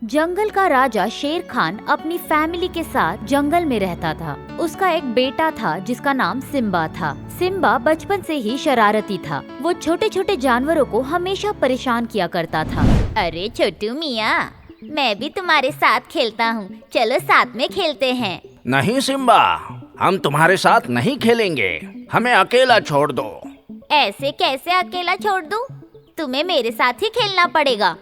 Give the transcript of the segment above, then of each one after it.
जंगल का राजा शेर खान अपनी फैमिली के साथ जंगल में रहता था। उसका एक बेटा था जिसका नाम सिम्बा था। सिम्बा बचपन से ही शरारती था। वो छोटे छोटे जानवरों को हमेशा परेशान किया करता था। अरे छोटू मियाँ, मैं भी तुम्हारे साथ खेलता हूँ, चलो साथ में खेलते हैं। नहीं सिम्बा, हम तुम्हारे साथ नहीं खेलेंगे, हमें अकेला छोड़ दो। ऐसे कैसे अकेला छोड़ दूँ? तुम्हें मेरे साथ ही खेलना पड़ेगा,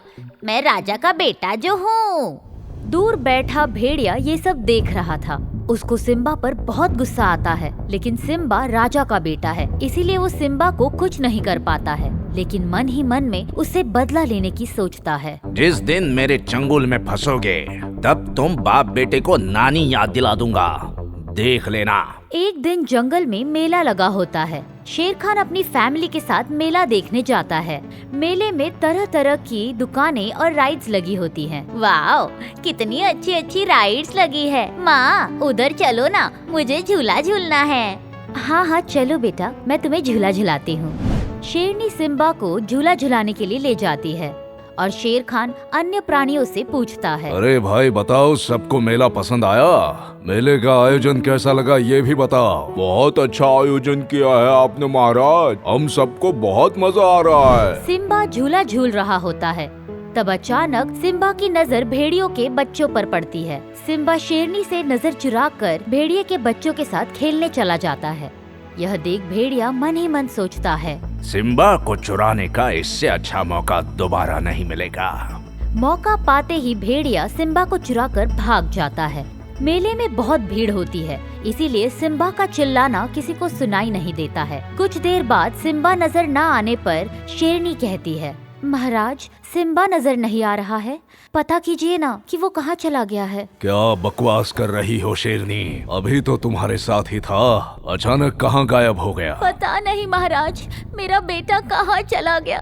मैं राजा का बेटा जो हूँ। दूर बैठा भेड़िया ये सब देख रहा था। उसको सिम्बा पर बहुत गुस्सा आता है, लेकिन सिम्बा राजा का बेटा है, इसीलिए वो सिम्बा को कुछ नहीं कर पाता है। लेकिन मन ही मन में उससे बदला लेने की सोचता है। जिस दिन मेरे चंगुल में फंसोगे तब तुम बाप बेटे को नानी याद दिला दूंगा, देख लेना। एक दिन जंगल में मेला लगा होता है। शेर खान अपनी फैमिली के साथ मेला देखने जाता है। मेले में तरह तरह की दुकानें और राइड्स लगी होती हैं। वाओ, कितनी अच्छी अच्छी राइड्स लगी है। माँ, उधर चलो ना, मुझे झूला झूलना है। हाँ हाँ चलो बेटा, मैं तुम्हें झूला झुलाती हूँ। शेरनी सिम्बा को झूला झुलाने के लिए ले जाती है और शेर खान अन्य प्राणियों से पूछता है। अरे भाई बताओ, सबको मेला पसंद आया? मेले का आयोजन कैसा लगा ये भी बताओ। बहुत अच्छा आयोजन किया है आपने महाराज, हम सबको बहुत मजा आ रहा है। सिम्बा झूला झूल रहा होता है। तब अचानक सिम्बा की नजर भेड़ियों के बच्चों पर पड़ती है। सिम्बा शेरनी से नजर चुराकर भेड़िए के बच्चों के साथ खेलने चला जाता है। यह देख भेड़िया मन ही मन सोचता है, सिम्बा को चुराने का इससे अच्छा मौका दोबारा नहीं मिलेगा। मौका पाते ही भेड़िया सिम्बा को चुराकर भाग जाता है। मेले में बहुत भीड़ होती है, इसीलिए सिम्बा का चिल्लाना किसी को सुनाई नहीं देता है। कुछ देर बाद सिम्बा नजर न आने पर शेरनी कहती है, महाराज सिम्बा नजर नहीं आ रहा है, पता कीजिए ना कि वो कहाँ चला गया है। क्या बकवास कर रही हो शेरनी, अभी तो तुम्हारे साथ ही था, अचानक कहाँ गायब हो गया? पता नहीं महाराज, मेरा बेटा कहाँ चला गया,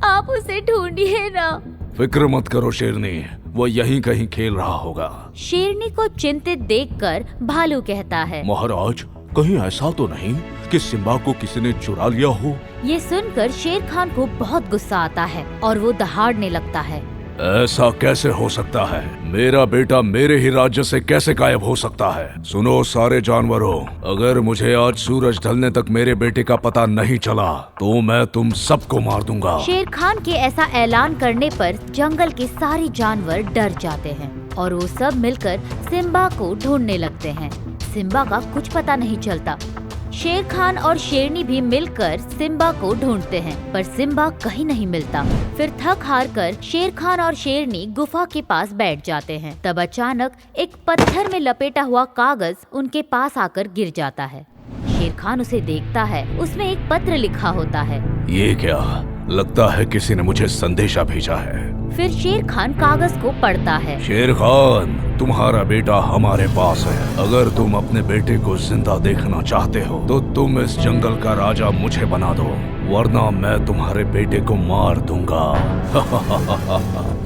आप उसे ढूंढिए ना। फिक्र मत करो शेरनी, वो यहीं कहीं खेल रहा होगा। शेरनी को चिंतित देखकर भालू कहता है, महाराज कहीं ऐसा तो नहीं कि सिम्बा को किसी ने चुरा लिया हो? ये सुनकर शेर खान को बहुत गुस्सा आता है और वो दहाड़ने लगता है। ऐसा कैसे हो सकता है? मेरा बेटा मेरे ही राज्य से कैसे गायब हो सकता है? सुनो सारे जानवरों, अगर मुझे आज सूरज ढलने तक मेरे बेटे का पता नहीं चला तो मैं तुम सबको मार दूंगा। शेर खान के ऐसा ऐलान करने पर जंगल के सारे जानवर डर जाते हैं और वो सब मिलकर सिम्बा को ढूंढने लगते हैं। सिम्बा का कुछ पता नहीं चलता। शेर खान और शेरनी भी मिलकर सिम्बा को ढूंढते हैं, पर सिम्बा कहीं नहीं मिलता। फिर थक हार कर शेर खान और शेरनी गुफा के पास बैठ जाते हैं। तब अचानक एक पत्थर में लपेटा हुआ कागज उनके पास आकर गिर जाता है। शेर खान उसे देखता है, उसमें एक पत्र लिखा होता है। ये क्या, लगता है किसी ने मुझे संदेशा भेजा है। फिर शेर खान कागज को पढ़ता है। शेर खान, तुम्हारा बेटा हमारे पास है, अगर तुम अपने बेटे को जिंदा देखना चाहते हो तो तुम इस जंगल का राजा मुझे बना दो, वरना मैं तुम्हारे बेटे को मार दूंगा।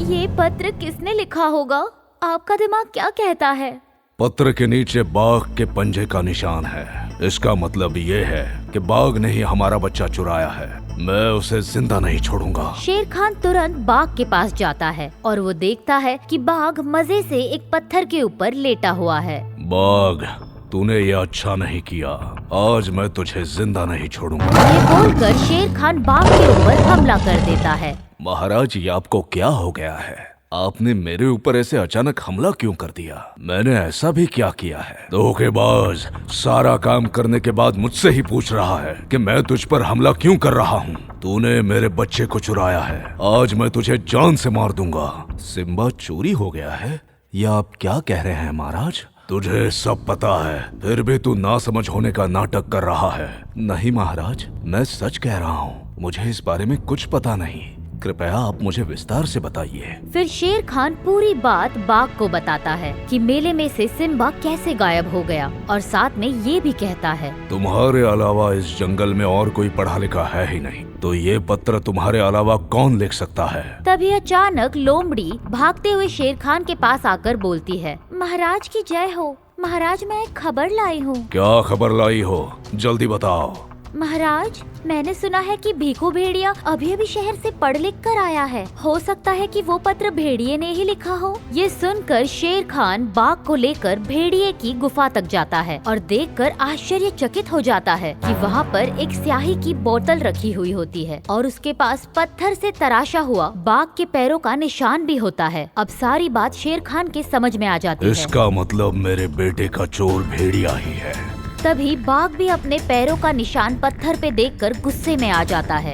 ये पत्र किसने लिखा होगा? आपका दिमाग क्या कहता है? पत्र के नीचे बाघ के पंजे का निशान है। इसका मतलब ये है कि बाघ ने ही हमारा बच्चा चुराया है। मैं उसे जिंदा नहीं छोड़ूंगा। शेर खान तुरंत बाघ के पास जाता है और वो देखता है कि बाघ मजे से एक पत्थर के ऊपर लेटा हुआ है। बाघ, तूने ये अच्छा नहीं किया, आज मैं तुझे जिंदा नहीं छोड़ूंगा। ये बोलकर शेर खान बाघ के ऊपर हमला कर देता है। महाराज, ये आपको क्या हो गया है? आपने मेरे ऊपर ऐसे अचानक हमला क्यों कर दिया? मैंने ऐसा भी क्या किया है? धोखेबाज, सारा काम करने के बाद मुझसे ही पूछ रहा है कि मैं तुझ पर हमला क्यों कर रहा हूँ। तूने मेरे बच्चे को चुराया है, आज मैं तुझे जान से मार दूंगा। सिम्बा चोरी हो गया है, या आप क्या कह रहे हैं महाराज? तुझे सब पता है, फिर भी तू नासमझ होने का नाटक कर रहा है। नहीं महाराज, मैं सच कह रहा हूँ, मुझे इस बारे में कुछ पता नहीं, कृपया आप मुझे विस्तार से बताइए। फिर शेर खान पूरी बात बाघ को बताता है कि मेले में से सिम्बा कैसे गायब हो गया और साथ में ये भी कहता है, तुम्हारे अलावा इस जंगल में और कोई पढ़ा लिखा है ही नहीं, तो ये पत्र तुम्हारे अलावा कौन लिख सकता है? तभी अचानक लोमड़ी भागते हुए शेर खान के पास आकर बोलती है, महाराज की जय हो, महाराज मैं एक खबर लाई हूँ। क्या खबर लाई हो? जल्दी बताओ। महाराज, मैंने सुना है कि भीखू भेड़िया अभी अभी शहर से पढ़ लिख कर आया है। हो सकता है कि वो पत्र भेड़िए ने ही लिखा हो। ये सुनकर शेर खान बाघ को लेकर भेड़िए की गुफा तक जाता है और देखकर आश्चर्यचकित हो जाता है कि वहाँ पर एक स्याही की बोतल रखी हुई होती है और उसके पास पत्थर से तराशा हुआ बाघ के पैरों का निशान भी होता है। अब सारी बात शेर खान के समझ में आ जाती है। इसका मतलब मेरे बेटे का चोर भेड़िया ही है। तभी बाघ भी अपने पैरों का निशान पत्थर पे देखकर गुस्से में आ जाता है।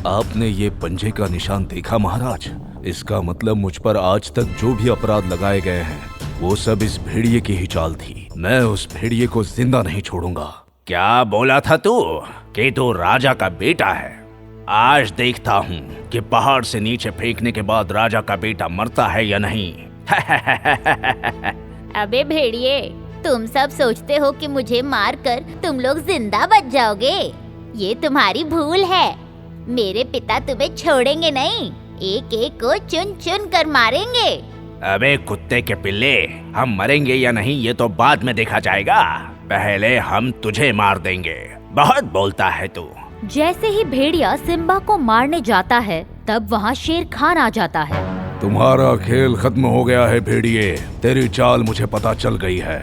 आपने ये पंजे का निशान देखा महाराज? इसका मतलब मुझ पर आज तक जो भी अपराध लगाए गए हैं वो सब इस भेड़िए की ही चाल थी। मैं उस भेड़िए को जिंदा नहीं छोड़ूंगा। क्या बोला था तू कि तू राजा का बेटा है? आज देखता हूँ कि पहाड़ से नीचे फेंकने के बाद राजा का बेटा मरता है या नहीं। अबे भेड़िए, तुम सब सोचते हो कि मुझे मारकर तुम लोग जिंदा बच जाओगे। ये तुम्हारी भूल है। मेरे पिता तुम्हें छोड़ेंगे नहीं, एक एक को चुन चुन कर मारेंगे। अबे कुत्ते के पिल्ले, हम मरेंगे या नहीं ये तो बाद में देखा जाएगा। पहले हम तुझे मार देंगे। बहुत बोलता है तू। जैसे ही भेड़िया सिम्बा को मारने जाता है तब वहाँ शेर खान आ जाता है। तुम्हारा खेल खत्म हो गया है भेड़िए। तेरी चाल मुझे पता चल गई है।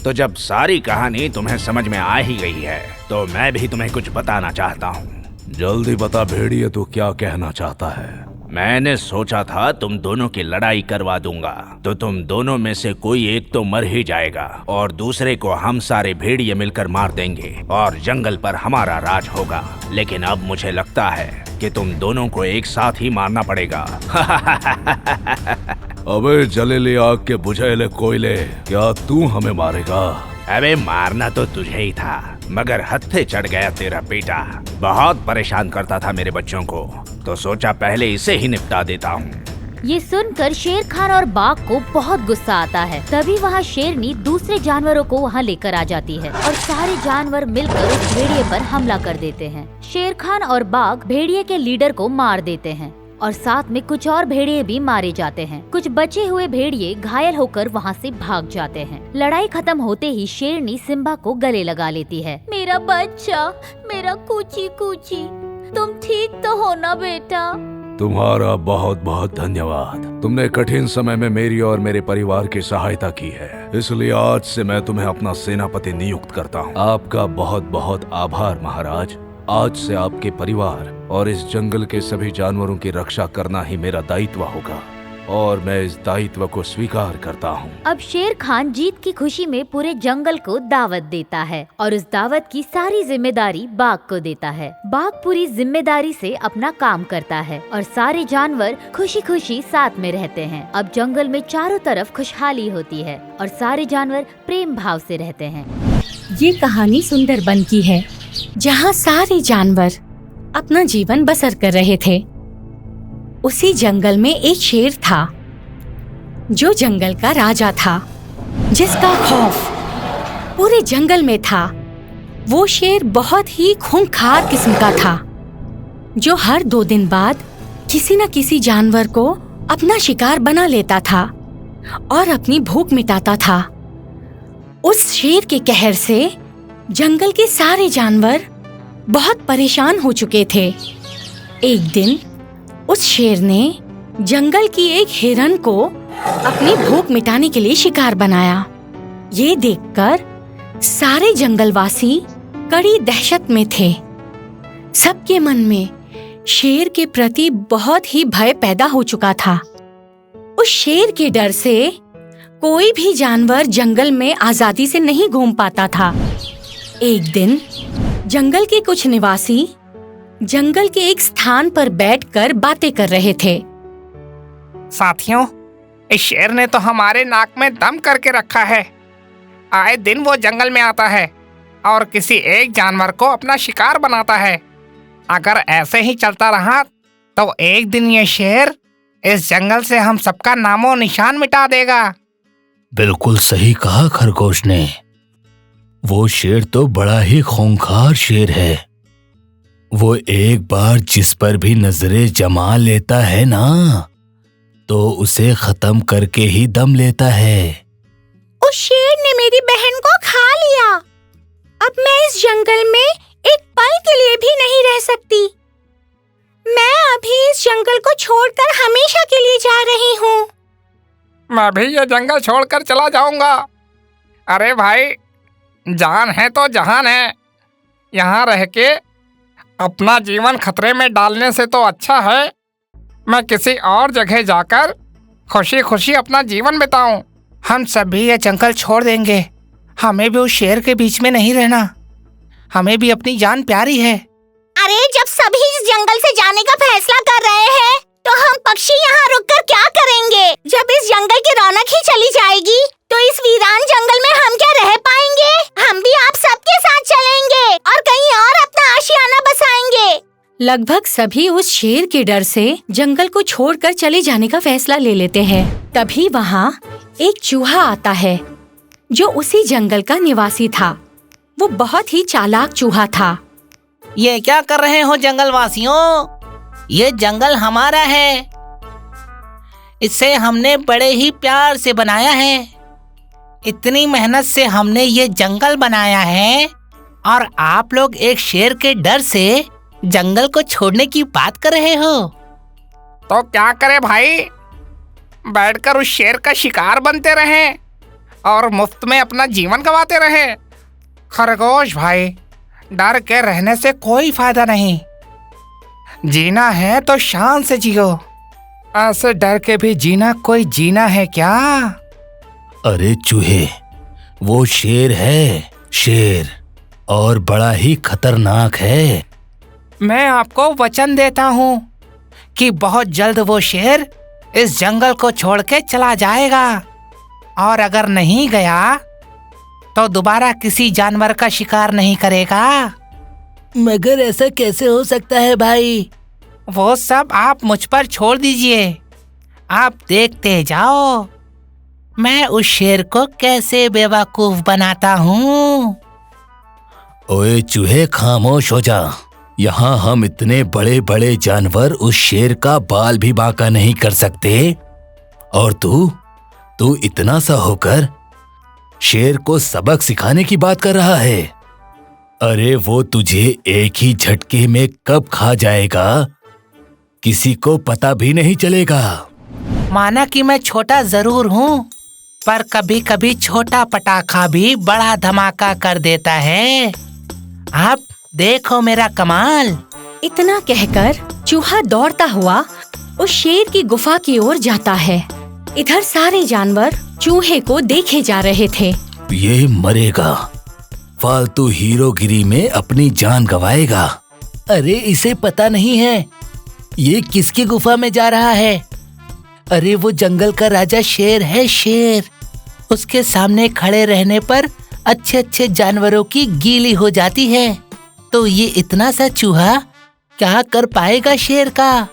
तो जब सारी कहानी तुम्हें समझ में आ ही गई है तो मैं भी तुम्हें कुछ बताना चाहता हूँ। जल्दी बता भेड़िए, तू क्या कहना चाहता है? मैंने सोचा था तुम दोनों की लड़ाई करवा दूंगा तो तुम दोनों में से कोई एक तो मर ही जाएगा और दूसरे को हम सारे भेड़िए मिलकर मार देंगे और जंगल पर हमारा राज होगा। लेकिन अब मुझे लगता है कि तुम दोनों को एक साथ ही मारना पड़ेगा। अबे जलेली आग के बुझेले कोयले, क्या तू हमें मारेगा? अबे मारना तो तुझे ही था, मगर हत्थे चढ़ गया तेरा बेटा। बहुत परेशान करता था मेरे बच्चों को, तो सोचा पहले इसे ही निपटा देता हूँ। ये सुनकर शेर खान और बाघ को बहुत गुस्सा आता है। तभी वहाँ शेरनी दूसरे जानवरों को वहाँ लेकर आ जाती है और सारे जानवर मिलकर उस भेड़िए पर हमला कर देते हैं। शेर खान और बाघ भेड़िए के लीडर को मार देते हैं और साथ में कुछ और भेड़िए भी मारे जाते हैं। कुछ बचे हुए भेड़िए घायल होकर वहाँ से भाग जाते हैं। लड़ाई खत्म होते ही शेरनी सिम्बा को गले लगा लेती है। मेरा बच्चा, मेरा कूची कूची, तुम ठीक तो हो ना बेटा? तुम्हारा बहुत बहुत धन्यवाद। तुमने कठिन समय में मेरी और मेरे परिवार की सहायता की है, इसलिए आज से मैं तुम्हें अपना सेनापति नियुक्त करता हूँ। आपका बहुत बहुत आभार महाराज। आज से आपके परिवार और इस जंगल के सभी जानवरों की रक्षा करना ही मेरा दायित्व होगा और मैं इस दायित्व को स्वीकार करता हूँ। अब शेर खान जीत की खुशी में पूरे जंगल को दावत देता है और उस दावत की सारी जिम्मेदारी बाघ को देता है। बाघ पूरी जिम्मेदारी से अपना काम करता है और सारे जानवर खुशी खुशी साथ में रहते हैं। अब जंगल में चारों तरफ खुशहाली होती है और सारे जानवर प्रेम भाव से रहते हैं। ये कहानी सुंदरबन की है, जहाँ सारे जानवर अपना जीवन बसर कर रहे थे। उसी जंगल में एक शेर था जो जंगल का राजा था, जिसका खौफ पूरे जंगल में था। वो शेर बहुत ही खूंखार किस्म का था, जो हर 2 दिन बाद किसी न किसी जानवर को अपना शिकार बना लेता था और अपनी भूख मिटाता था। उस शेर के कहर से जंगल के सारे जानवर बहुत परेशान हो चुके थे। एक दिन उस शेर ने जंगल की एक हिरन को अपनी भूख मिटाने के लिए शिकार बनाया। ये देखकर सारे जंगलवासी कड़ी दहशत में थे। सबके मन में शेर के प्रति बहुत ही भय पैदा हो चुका था। उस शेर के डर से कोई भी जानवर जंगल में आजादी से नहीं घूम पाता था। एक दिन जंगल के कुछ निवासी जंगल के एक स्थान पर बैठकर बातें कर रहे थे। साथियों, इस शेर ने तो हमारे नाक में दम करके रखा है। आए दिन वो जंगल में आता है और किसी एक जानवर को अपना शिकार बनाता है। अगर ऐसे ही चलता रहा तो एक दिन ये शेर इस जंगल से हम सबका नामो निशान मिटा देगा। बिल्कुल सही कहा खरगोश ने। वो शेर तो बड़ा ही खूंखार शेर है। वो एक बार जिस पर भी नजरें जमा लेता है ना, तो उसे खत्म करके ही दम लेता है। उस शेर ने मेरी बहन को खा लिया। अब मैं इस जंगल में एक पल के लिए भी नहीं रह सकती। मैं अभी इस जंगल को छोड़कर हमेशा के लिए जा रही हूँ। मैं भी ये जंगल छोड़कर चला जाऊंगा। अरे भाई, जान है तो जहान है। यहाँ रह के अपना जीवन खतरे में डालने से तो अच्छा है मैं किसी और जगह जाकर खुशी खुशी अपना जीवन बिताऊं। हम सभी ये जंगल छोड़ देंगे। हमें भी उस शेर के बीच में नहीं रहना। हमें भी अपनी जान प्यारी है। अरे जब सभी इस जंगल से जाने का फैसला कर रहे हैं तो हम पक्षी यहाँ रुककर क्या करेंगे? जब इस जंगल की रौनक ही चली जाएगी तो इस वीरान जंगल में हम क्या रह पाएंगे? हम भी आप सबके साथ चलेंगे और कहीं और अपना आशियाना बसाएंगे। लगभग सभी उस शेर के डर से जंगल को छोड़कर चले जाने का फैसला ले लेते हैं। तभी वहाँ एक चूहा आता है जो उसी जंगल का निवासी था। वो बहुत ही चालाक चूहा था। ये क्या कर रहे हो जंगल वासियों? ये जंगल हमारा है। इसे हमने बड़े ही प्यार से बनाया है। इतनी मेहनत से हमने ये जंगल बनाया है और आप लोग एक शेर के डर से जंगल को छोड़ने की बात कर रहे हो। तो क्या करे भाई, बैठकर उस शेर का शिकार बनते रहें और मुफ्त में अपना जीवन गंवाते रहें। खरगोश भाई, डर के रहने से कोई फायदा नहीं। जीना है तो शान से जियो। ऐसे डर के भी जीना कोई जीना है क्या? अरे चूहे, वो शेर है, शेर, और बड़ा ही खतरनाक है। मैं आपको वचन देता हूँ कि बहुत जल्द वो शेर इस जंगल को छोड़ के चला जाएगा और अगर नहीं गया तो दोबारा किसी जानवर का शिकार नहीं करेगा। मगर ऐसा कैसे हो सकता है भाई? वो सब आप मुझ पर छोड़ दीजिए। आप देखते जाओ मैं उस शेर को कैसे बेवकूफ बनाता हूँ। ओए चूहे, खामोश हो जा। यहाँ हम इतने बड़े बड़े जानवर उस शेर का बाल भी बांका नहीं कर सकते, और तू इतना सा होकर शेर को सबक सिखाने की बात कर रहा है। अरे वो तुझे एक ही झटके में कब खा जाएगा किसी को पता भी नहीं चलेगा। माना कि मैं छोटा जरूर हूँ, पर कभी कभी छोटा पटाखा भी बड़ा धमाका कर देता है। आप देखो मेरा कमाल। इतना कहकर चूहा दौड़ता हुआ उस शेर की गुफा की ओर जाता है। इधर सारे जानवर चूहे को देखे जा रहे थे। ये मरेगा, फालतू हीरोगिरी में अपनी जान गवाएगा। अरे इसे पता नहीं है ये किसकी गुफा में जा रहा है। अरे वो जंगल का राजा शेर है, शेर। उसके सामने खड़े रहने पर अच्छे अच्छे जानवरों की गीली हो जाती है, तो ये इतना सा चूहा क्या कर पाएगा शेर का?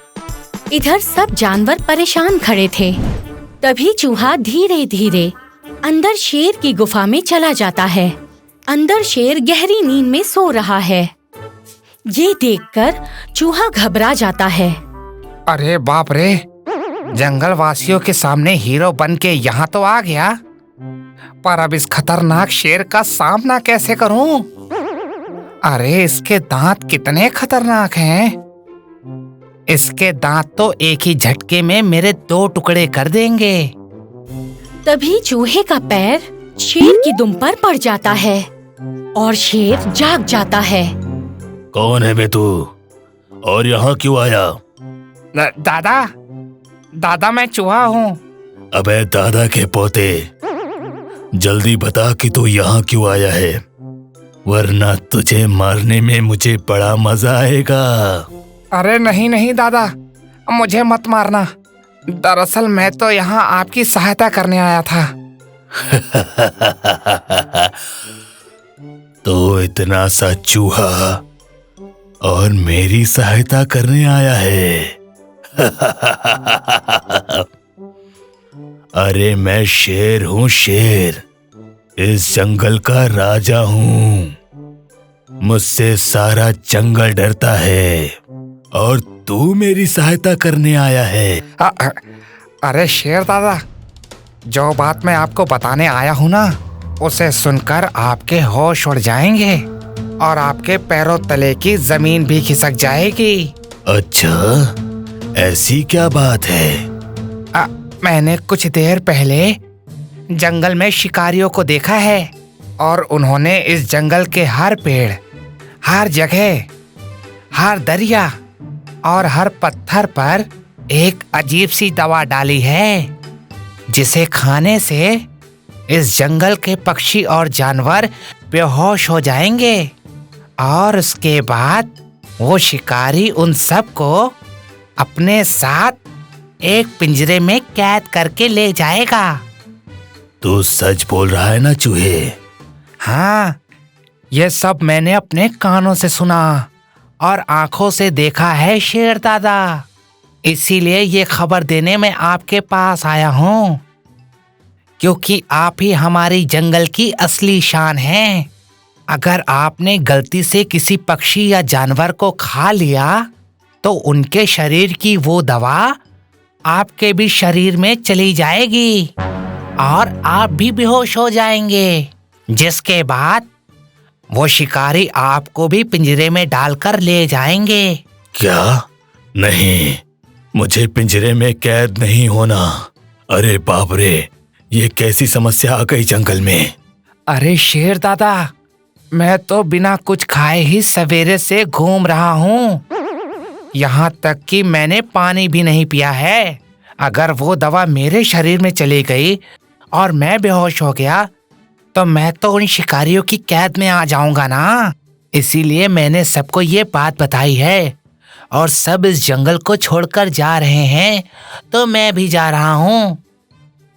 इधर सब जानवर परेशान खड़े थे। तभी चूहा धीरे धीरे अंदर शेर की गुफा में चला जाता है। अंदर शेर गहरी नींद में सो रहा है। ये देखकर चूहा घबरा जाता है। अरे बाप रे, जंगल वासियों के सामने हीरो बन के यहाँ तो आ गया, पर अब इस खतरनाक शेर का सामना कैसे करूं? अरे इसके दांत कितने खतरनाक हैं। इसके दांत तो एक ही झटके में मेरे 2 टुकड़े कर देंगे। तभी चूहे का पैर शेर की दुम पर पड़ जाता है और शेर जाग जाता है। कौन है बे तू, और यहाँ क्यों आया? दादा मैं चूहा हूँ। अबे दादा के पोते, जल्दी बता कि तू यहाँ क्यों आया है, वरना तुझे मारने में मुझे बड़ा मजा आएगा। अरे नहीं नहीं दादा, मुझे मत मारना। दरअसल मैं तो यहाँ आपकी सहायता करने आया था। तो इतना सा चूहा और मेरी सहायता करने आया है। अरे मैं शेर हूँ, शेर। इस जंगल का राजा हूँ। मुझसे सारा जंगल डरता है और तू मेरी सहायता करने आया है। अरे शेर दादा, जो बात मैं आपको बताने आया हूँ ना, उसे सुनकर आपके होश उड़ जाएंगे। और आपके पैरों तले की जमीन भी खिसक जाएगी। अच्छा, ऐसी क्या बात है? मैंने कुछ देर पहले जंगल में शिकारियों को देखा है और उन्होंने इस जंगल के हर पेड़, हर जगह, हर दरिया और हर पत्थर पर एक अजीब सी दवा डाली है, जिसे खाने से इस जंगल के पक्षी और जानवर बेहोश हो जाएंगे और उसके बाद वो शिकारी उन सब को अपने साथ एक पिंजरे में कैद करके ले जाएगा। तू सच बोल रहा है ना चूहे? हाँ, ये सब मैंने अपने कानों से सुना और आंखों से देखा है शेर दादा। इसीलिए ये खबर देने मैं आपके पास आया हूँ, क्योंकि आप ही हमारी जंगल की असली शान हैं। अगर आपने गलती से किसी पक्षी या जानवर को खा लिया तो उनके शरीर की वो दवा आपके भी शरीर में चली जाएगी और आप भी बेहोश हो जाएंगे, जिसके बाद वो शिकारी आपको भी पिंजरे में डालकर ले जाएंगे। क्या? नहीं, मुझे पिंजरे में कैद नहीं होना। अरे बाप रे, ये कैसी समस्या आ गई जंगल में? अरे शेर दादा, मैं तो बिना कुछ खाए ही सवेरे से घूम रहा हूँ। यहाँ तक कि मैंने पानी भी नहीं पिया है। अगर वो दवा मेरे शरीर में चली गई और मैं बेहोश हो गया तो मैं तो उन शिकारियों की कैद में आ जाऊंगा ना। इसीलिए मैंने सबको ये बात बताई है और सब इस जंगल को छोड़कर जा रहे हैं, तो मैं भी जा रहा हूँ।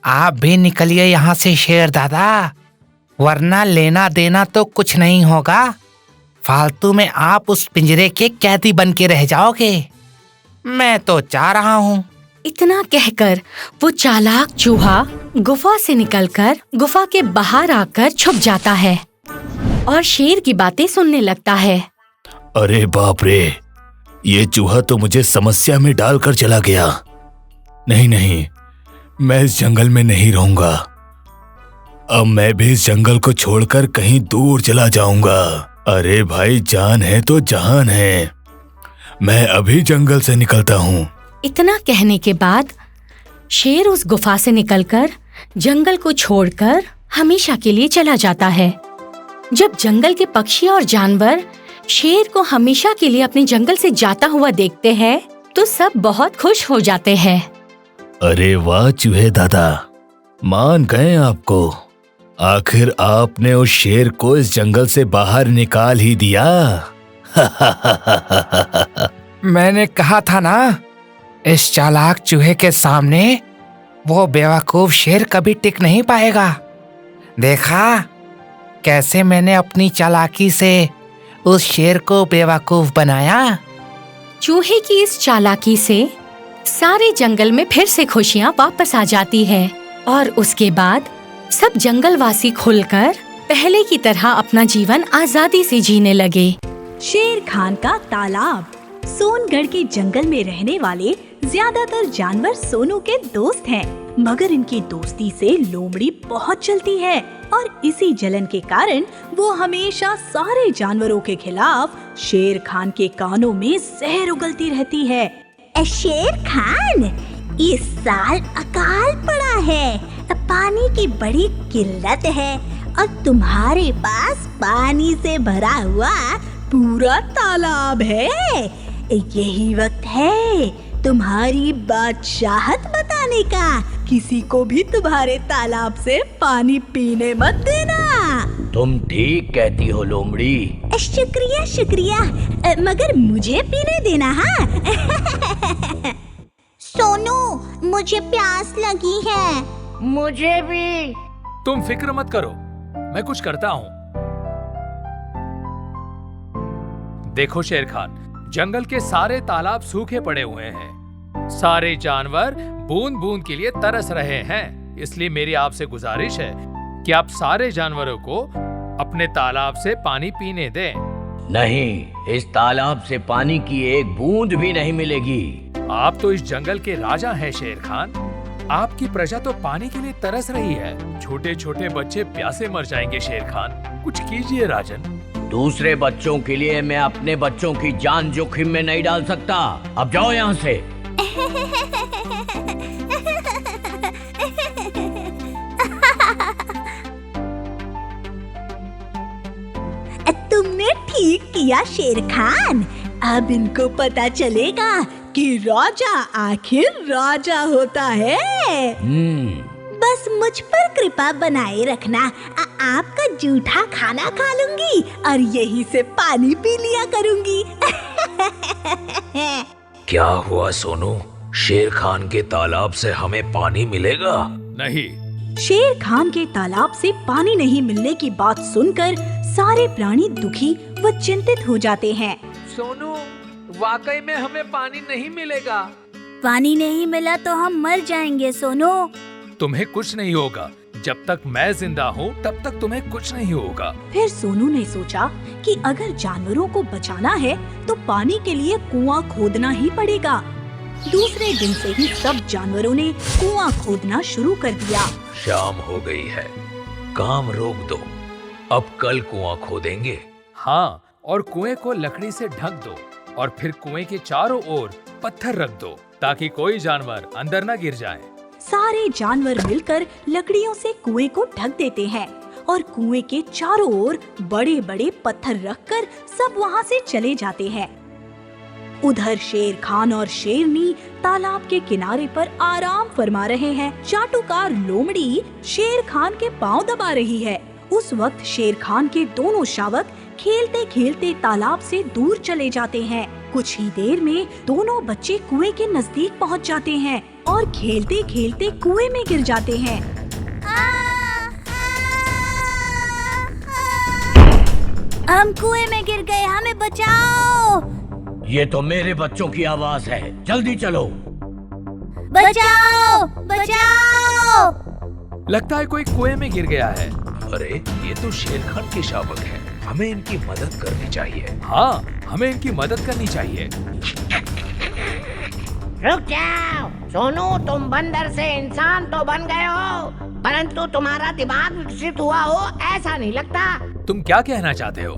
आप भी निकलिए यहाँ से शेर दादा, वरना लेना देना तो कुछ नहीं होगा। फालतू में आप उस पिंजरे के कैदी बन के रह जाओगे। मैं तो जा रहा हूँ। इतना कहकर वो चालाक चूहा गुफा से निकलकर गुफा के बाहर आकर छुप जाता है और शेर की बातें सुनने लगता है। अरे बाप रे, ये चूहा तो मुझे समस्या में डालकर चला गया। नहीं नहीं, मैं इस जंगल में नहीं रहूंगा। अब मैं भी इस जंगल को छोड़कर कहीं दूर चला जाऊंगा। अरे भाई, जान है तो जहान है। मैं अभी जंगल से निकलता हूँ। इतना कहने के बाद शेर उस गुफा से निकलकर जंगल को छोड़कर हमेशा के लिए चला जाता है। जब जंगल के पक्षी और जानवर शेर को हमेशा के लिए अपने जंगल से जाता हुआ देखते हैं तो सब बहुत खुश हो जाते हैं। अरे वाह चूहे दादा, मान गए आपको। आखिर आपने उस शेर को इस जंगल से बाहर निकाल ही दिया। मैंने कहा था ना, इस चालाक चूहे के सामने वो बेवकूफ शेर कभी टिक नहीं पाएगा। देखा कैसे मैंने अपनी चालाकी से उस शेर को बेवकूफ बनाया। चूहे की इस चालाकी से सारे जंगल में फिर से खुशियाँ वापस आ जाती है और उसके बाद सब जंगलवासी खुलकर पहले की तरह अपना जीवन आजादी से जीने लगे। शेर खान का तालाब। सोनगढ़ के जंगल में रहने वाले ज्यादातर जानवर सोनू के दोस्त हैं, मगर इनकी दोस्ती से लोमड़ी बहुत जलती है और इसी जलन के कारण वो हमेशा सारे जानवरों के खिलाफ शेर खान के कानों में जहर उगलती रहती है। शेर खान, इस साल अकाल पड़ा है, पानी की बड़ी किल्लत है और तुम्हारे पास पानी से भरा हुआ पूरा तालाब है। यही वक्त है तुम्हारी बादशाहत बताने का। किसी को भी तुम्हारे तालाब से पानी पीने मत देना। तुम ठीक कहती हो लोमड़ी। शुक्रिया शुक्रिया, मगर मुझे पीने देना। हाँ सोनू, मुझे प्यास लगी है। मुझे भी। तुम फिक्र मत करो, मैं कुछ करता हूँ। देखो शेर खान, जंगल के सारे तालाब सूखे पड़े हुए हैं। सारे जानवर बूंद बूंद के लिए तरस रहे हैं। इसलिए मेरी आपसे गुजारिश है कि आप सारे जानवरों को अपने तालाब से पानी पीने दें। नहीं, इस तालाब से पानी की एक बूंद भी नहीं मिलेगी। आप तो इस जंगल के राजा हैं शेर खान। आपकी प्रजा तो पानी के लिए तरस रही है। छोटे छोटे बच्चे प्यासे मर जाएंगे शेर खान। कुछ कीजिए राजन। दूसरे बच्चों के लिए मैं अपने बच्चों की जान जोखिम में नहीं डाल सकता। अब जाओ यहाँ से। तुमने ठीक किया शेर खान। अब इनको पता चलेगा कि राजा आखिर राजा होता है। बस मुझ पर कृपा बनाए रखना। आपका जूठा खाना खा लूंगी और यहीं से पानी पी लिया करूंगी। क्या हुआ सोनू? शेर खान के तालाब से हमें पानी मिलेगा? नहीं। शेर खान के तालाब से पानी नहीं मिलने की बात सुनकर सारे प्राणी दुखी व चिंतित हो जाते हैं। सोनू, वाकई में हमें पानी नहीं मिलेगा। पानी नहीं मिला तो हम मर जाएंगे सोनू। तुम्हें कुछ नहीं होगा। जब तक मैं जिंदा हूँ तब तक तुम्हें कुछ नहीं होगा। फिर सोनू ने सोचा कि अगर जानवरों को बचाना है तो पानी के लिए कुआं खोदना ही पड़ेगा। दूसरे दिन से ही सब जानवरों ने कुआं खोदना शुरू कर दिया। शाम हो गई है, काम रोक दो। अब कल कुआं खोदेंगे। हाँ, और कुएं को लकड़ी से ढक दो और फिर कुएं के चारों ओर पत्थर रख दो ताकि कोई जानवर अंदर न गिर जाए। सारे जानवर मिलकर लकड़ियों से कुएं को ढक देते हैं और कुएं के चारों ओर बड़े बड़े पत्थर रखकर सब वहां से चले जाते हैं। उधर शेर खान और शेरनी तालाब के किनारे पर आराम फरमा रहे हैं। चाटुकार लोमड़ी शेर खान के पांव दबा रही है। उस वक्त शेर खान के दोनों शावक खेलते खेलते तालाब से दूर चले जाते हैं। कुछ ही देर में दोनों बच्चे कुएं के नजदीक पहुंच जाते हैं और खेलते खेलते कुएं में गिर जाते हैं। हम कुएं में गिर गए, हमें बचाओ। ये तो मेरे बच्चों की आवाज है, जल्दी चलो। बचाओ, बचाओ। लगता है कोई कुएं में गिर गया है। अरे ये तो शेर खान के शावक हैं। हमें इनकी मदद करनी चाहिए। हाँ, हमें इनकी मदद करनी चाहिए। रुक जाओ सोनू, तुम बंदर से इंसान तो बन गए हो, परंतु तुम्हारा दिमाग विकसित हुआ हो ऐसा नहीं लगता। तुम क्या कहना चाहते हो?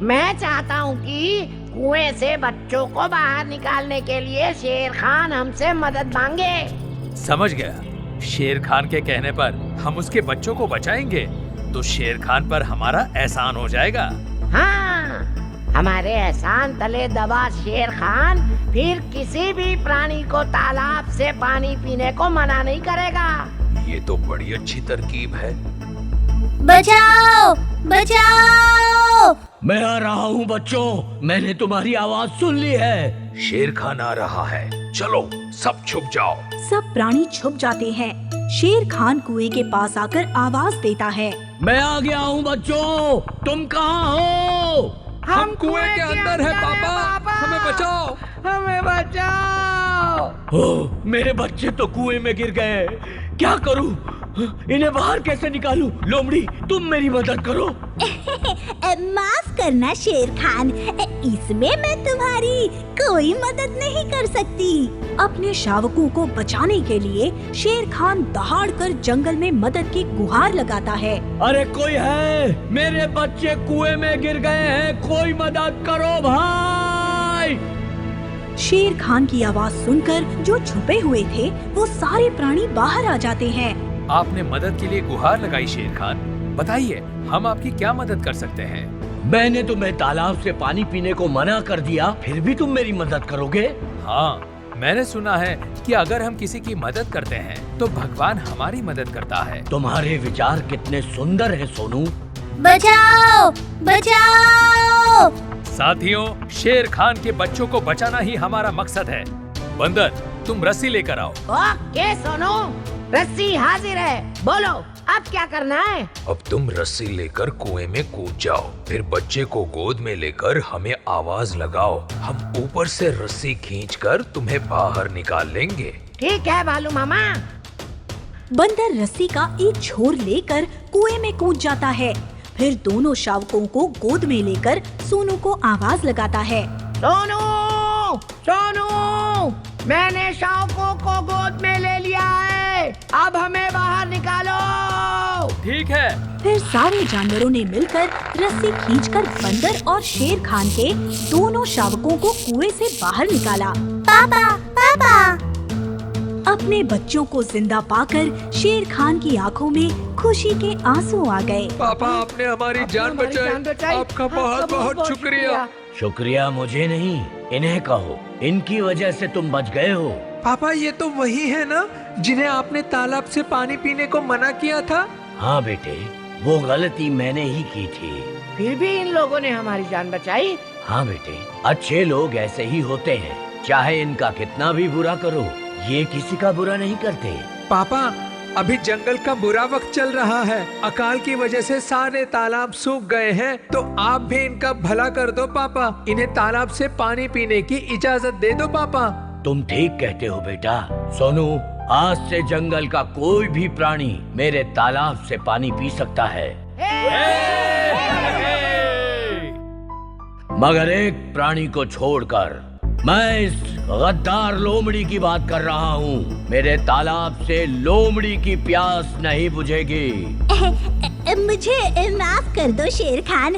मैं चाहता हूँ कि कुएं से बच्चों को बाहर निकालने के लिए शेर खान हमसे मदद मांगे। समझ गया। शेर खान के कहने पर हम उसके बच्चों को बचाएंगे तो शेर खान पर हमारा एहसान हो जाएगा। हाँ, हमारे एहसान तले दबा शेर खान फिर किसी भी प्राणी को तालाब से पानी पीने को मना नहीं करेगा। ये तो बड़ी अच्छी तरकीब है। बचाओ, बचाओ। मैं आ रहा हूँ बच्चों, मैंने तुम्हारी आवाज सुन ली है। शेर खान आ रहा है, चलो सब छुप जाओ। सब प्राणी छुप जाते हैं। शेर खान कुएं के पास आकर आवाज देता है, मैं आ गया हूँ बच्चों, तुम कहाँ हो? हम कुएं के अंदर है पापा, हमें बचाओ, हमें बचाओ। ओह, मेरे बच्चे तो कुएं में गिर गए, क्या करूँ? इन्हें बाहर कैसे निकालूं? लोमड़ी, तुम मेरी मदद करो। माफ करना शेर खान, इसमें मैं तुम्हारी कोई मदद नहीं कर सकती। अपने शावकों को बचाने के लिए शेर खान दहाड़कर जंगल में मदद की गुहार लगाता है। अरे कोई है? मेरे बच्चे कुएं में गिर गए हैं, कोई मदद करो भाई। शेर खान की आवाज सुनकर जो छुपे हुए थे वो सारे प्राणी बाहर आ जाते हैं। आपने मदद के लिए गुहार लगाई शेर खान, बताइए हम आपकी क्या मदद कर सकते हैं? मैंने तुम्हें तालाब से पानी पीने को मना कर दिया, फिर भी तुम मेरी मदद करोगे? हाँ, मैंने सुना है कि अगर हम किसी की मदद करते हैं तो भगवान हमारी मदद करता है। तुम्हारे विचार कितने सुंदर हैं सोनू। बचाओ, बचाओ। साथियों, शेर खान के बच्चों को बचाना ही हमारा मकसद है। बंदर, तुम रस्सी लेकर आओ। ओके सोनू, रस्सी हाजिर है, बोलो अब क्या करना है? अब तुम रस्सी लेकर कुएं में कूद जाओ, फिर बच्चे को गोद में लेकर हमें आवाज लगाओ। हम ऊपर से रस्सी खींचकर तुम्हें बाहर निकाल लेंगे। ठीक है भालू मामा। बंदर रस्सी का एक छोर लेकर कुएं में कूद जाता है। फिर दोनों शावकों को गोद में लेकर सोनू को आवाज लगाता है, सोनू, सोनू, मैंने शावकों को गोद में ले लिया है, अब हमें बाहर निकालो। ठीक ठीक है। फिर सारे जानवरों ने मिलकर रस्सी खींचकर बंदर और शेर खान के दोनों शावकों को कुएं से बाहर निकाला। पापा पापा अपने बच्चों को जिंदा पाकर शेर खान की आंखों में खुशी के आंसू आ गए। पापा आपने हमारी जान बचाई, आपका बहुत बहुत शुक्रिया। शुक्रिया मुझे नहीं, इन्हें कहो, इनकी वजह से तुम बच गए हो। पापा ये तो वही है ना जिन्हें आपने तालाब से पानी पीने को मना किया था? हाँ बेटे, वो गलती मैंने ही की थी। फिर भी इन लोगों ने हमारी जान बचाई। हाँ बेटे, अच्छे लोग ऐसे ही होते हैं, चाहे इनका कितना भी बुरा करो, ये किसी का बुरा नहीं करते। पापा अभी जंगल का बुरा वक्त चल रहा है, अकाल की वजह से सारे तालाब सूख गए हैं, तो आप भी इनका भला कर दो पापा, इन्हें तालाब से पानी पीने की इजाजत दे दो पापा। तुम ठीक कहते हो बेटा। सोनू, आज से जंगल का कोई भी प्राणी मेरे तालाब से पानी पी सकता है, मगर एक प्राणी को छोड़कर। मैं इस गद्दार लोमड़ी की बात कर रहा हूँ। मेरे तालाब से लोमड़ी की प्यास नहीं बुझेगी। मुझे माफ कर दो शेर खान,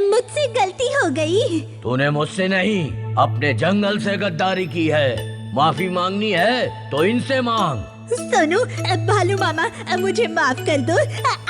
मुझसे गलती हो गई। तूने मुझसे नहीं, अपने जंगल से गद्दारी की है। माफी मांगनी है तो इनसे मांग। सोनू, भालू मामा, मुझे माफ कर दो।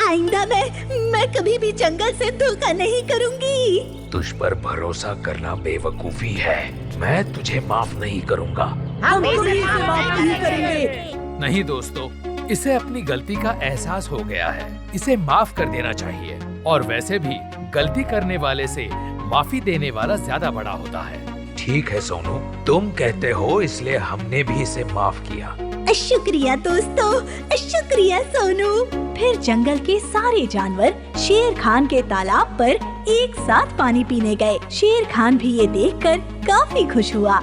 आइंदा मैं कभी भी जंगल से धोखा नहीं करूंगी। तुझ पर भरोसा करना बेवकूफी है। मैं तुझे माफ नहीं करूंगा। हम कभी इसे माफ नहीं करेंगे। नहीं दोस्तों, इसे अपनी गलती का एहसास हो गया है, इसे माफ कर देना चाहिए। और वैसे भी गलती करने वाले से माफी देने वाला ज्यादा बड़ा होता है। ठीक है सोनू, तुम कहते हो इसलिए हमने भी इसे माफ किया। शुक्रिया दोस्तों, शुक्रिया सोनू। फिर जंगल के सारे जानवर शेर खान के तालाब पर एक साथ पानी पीने गए। शेर खान भी ये देखकर काफी खुश हुआ।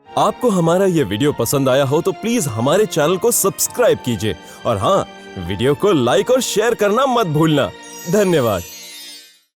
आपको हमारा ये वीडियो पसंद आया हो तो प्लीज हमारे चैनल को सब्सक्राइब कीजिए और हाँ, वीडियो को लाइक और शेयर करना मत भूलना। धन्यवाद।